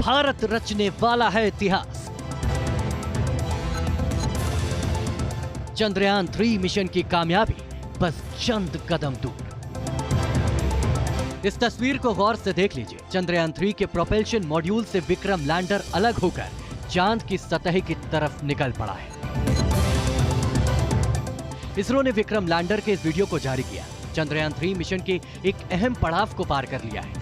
भारत रचने वाला है इतिहास। चंद्रयान 3 मिशन की कामयाबी बस चंद कदम दूर। इस तस्वीर को गौर से देख लीजिए। चंद्रयान 3 के प्रोपल्शन मॉड्यूल से विक्रम लैंडर अलग होकर चांद की सतह की तरफ निकल पड़ा है। इसरो ने विक्रम लैंडर के इस वीडियो को जारी किया। चंद्रयान 3 मिशन के एक अहम पड़ाव को पार कर लिया है।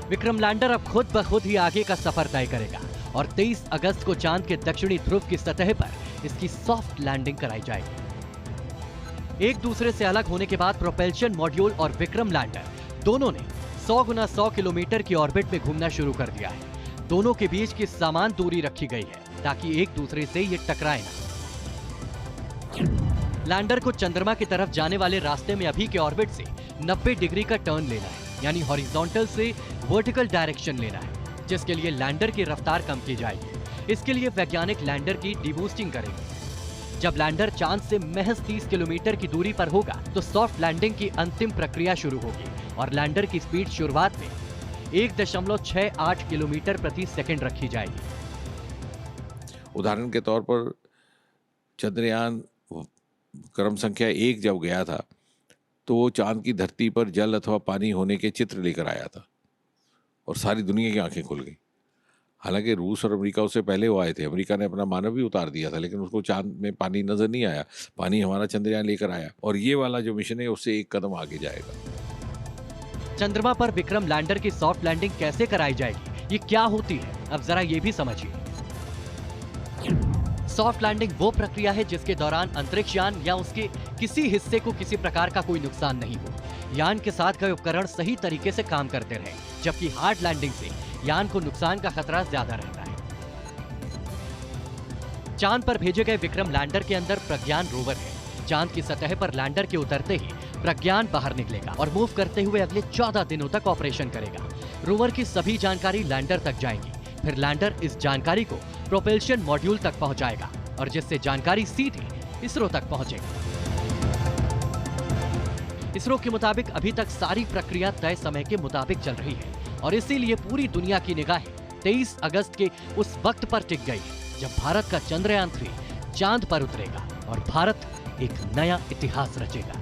विक्रम लैंडर अब खुद ब खुद ही आगे का सफर तय करेगा और 23 अगस्त को चांद के दक्षिणी ध्रुव की सतह पर इसकी सॉफ्ट लैंडिंग कराई जाएगी। एक दूसरे से अलग होने के बाद प्रोपल्शन मॉड्यूल और विक्रम लैंडर दोनों ने 100 गुना 100 किलोमीटर की ऑर्बिट में घूमना शुरू कर दिया है। दोनों के बीच की समान दूरी रखी गई है ताकि एक दूसरे से ये टकराए ना। लैंडर को चंद्रमा की तरफ जाने वाले रास्ते में अभी के ऑर्बिट से 90 डिग्री का टर्न लेना है, यानी हॉरिजॉन्टल से वर्टिकल डायरेक्शन लेना है, जिसके लिए लैंडर की रफ्तार कम की जाएगी। इसके लिए वैज्ञानिक लैंडर की डीबूस्टिंग करेंगे। जब लैंडर चांद से महज 30 किलोमीटर की दूरी पर होगा तो सॉफ्ट लैंडिंग की अंतिम प्रक्रिया शुरू होगी और लैंडर की स्पीड शुरुआत में 1.68 किलोमीटर प्रति सेकंड रखी जाएगी। उदाहरण के तौर पर चंद्रयान क्रम संख्या 1 जब गया था तो वो चांद की धरती पर जल अथवा पानी होने के चित्र लेकर आया था और सारी दुनिया की आंखें खुल गई। हालांकि रूस और अमेरिका उससे पहले वो आए थे। अमेरिका ने अपना मानव भी उतार दिया था, लेकिन उसको चांद में पानी नजर नहीं आया। पानी हमारा चंद्रयान लेकर आया और ये वाला जो मिशन है उससे एक कदम आगे जाएगा। चंद्रमा पर विक्रम लैंडर की सॉफ्ट लैंडिंग कैसे कराई जाएगी, ये क्या होती है, अब जरा ये भी समझिए। सॉफ्ट लैंडिंग वो प्रक्रिया है जिसके दौरान अंतरिक्ष यान या उसके किसी हिस्से को किसी प्रकार का कोई नुकसान नहीं हो। यान के साथ गए उपकरण सही तरीके से काम करते रहे, जबकि हार्ड लैंडिंग से यान को नुकसान का खतरा ज्यादा रहता है। चांद पर भेजे गए विक्रम लैंडर के अंदर प्रज्ञान रोवर है। चांद की सतह पर लैंडर के उतरते ही प्रज्ञान बाहर निकलेगा और मूव करते हुए अगले 14 दिनों तक ऑपरेशन करेगा। रोवर की सभी जानकारी लैंडर तक जाएंगी, फिर लैंडर इस जानकारी को प्रोपल्शन मॉड्यूल तक पहुंचाएगा और जिससे जानकारी सीधे इसरो तक पहुंचेगी। इसरो के मुताबिक अभी तक सारी प्रक्रिया तय समय के मुताबिक चल रही है और इसीलिए पूरी दुनिया की निगाहें 23 अगस्त के उस वक्त पर टिक गई है जब भारत का चंद्रयान 3 चांद पर उतरेगा और भारत एक नया इतिहास रचेगा।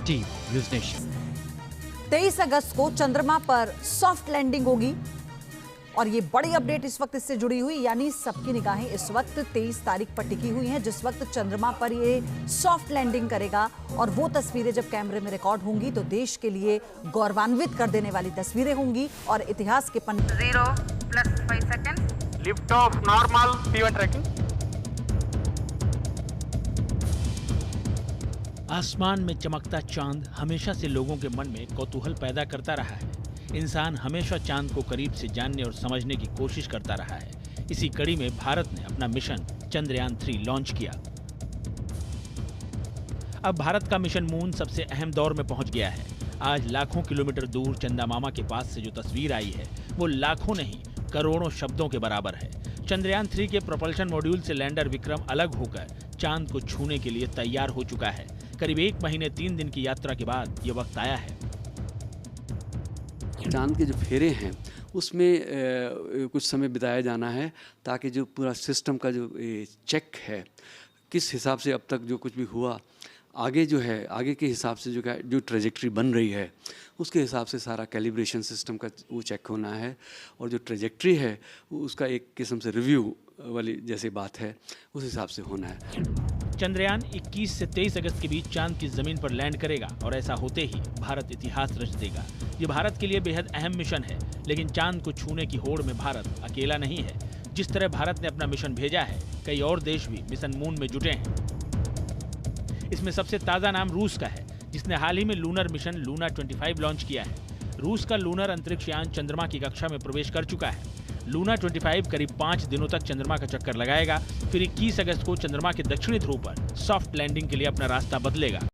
Team news nation. 23 अगस्त को चंद्रमा पर सॉफ्ट लैंडिंग होगी और ये बड़ी अपडेट इस वक्त इससे जुड़ी हुई, यानी सबकी निगाहें इस वक्त 23 तारीख पर टिकी हुई हैं जिस वक्त चंद्रमा पर ये सॉफ्ट लैंडिंग करेगा। और वो तस्वीरें जब कैमरे में रिकॉर्ड होंगी तो देश के लिए गौरवान्वित कर देने वाली तस्वीरें होंगी और इतिहास के पन्ने 0 + 5 second lift off normal P1 tracking. आसमान में चमकता चांद हमेशा से लोगों के मन में कौतूहल पैदा करता रहा है। इंसान हमेशा चांद को करीब से जानने और समझने की कोशिश करता रहा है। इसी कड़ी में भारत ने अपना मिशन चंद्रयान 3 लॉन्च किया। अब भारत का मिशन मून सबसे अहम दौर में पहुंच गया है। आज लाखों किलोमीटर दूर चंदा मामा के पास से जो तस्वीर आई है वो लाखों नहीं करोड़ों शब्दों के बराबर है। चंद्रयान 3 के प्रोपल्शन मॉड्यूल से लैंडर विक्रम अलग होकर चांद को छूने के लिए तैयार हो चुका है। करीब 1 महीने 3 दिन की यात्रा के बाद ये वक्त आया है। चांद के जो फेरे हैं उसमें कुछ समय बिताया जाना है ताकि जो पूरा सिस्टम का जो चेक है, किस हिसाब से अब तक जो कुछ भी हुआ, आगे जो है आगे के हिसाब से जो ट्रेजेक्ट्री बन रही है उसके हिसाब से सारा कैलिब्रेशन सिस्टम का वो चेक होना है और जो ट्रेजेक्ट्री है उसका एक किस्म से रिव्यू वाली जैसी बात है उस हिसाब से होना है। चंद्रयान 21 से 23 अगस्त के बीच चांद की जमीन पर लैंड करेगा और ऐसा होते ही भारत इतिहास रच देगा। ये भारत के लिए बेहद अहम मिशन है, लेकिन चांद को छूने की होड़ में भारत अकेला नहीं है। जिस तरह भारत ने अपना मिशन भेजा है, कई और देश भी मिशन मून में जुटे हैं। इसमें सबसे ताज़ा नाम रूस का है, जिसने हाल ही में लूनर मिशन लूना 25 लॉन्च किया है। रूस का लूनर अंतरिक्ष यान चंद्रमा की कक्षा में प्रवेश कर चुका है। लूना 25 करीब 5 दिनों तक चंद्रमा का चक्कर लगाएगा, फिर 21 अगस्त को चंद्रमा के दक्षिणी ध्रुव पर सॉफ्ट लैंडिंग के लिए अपना रास्ता बदलेगा।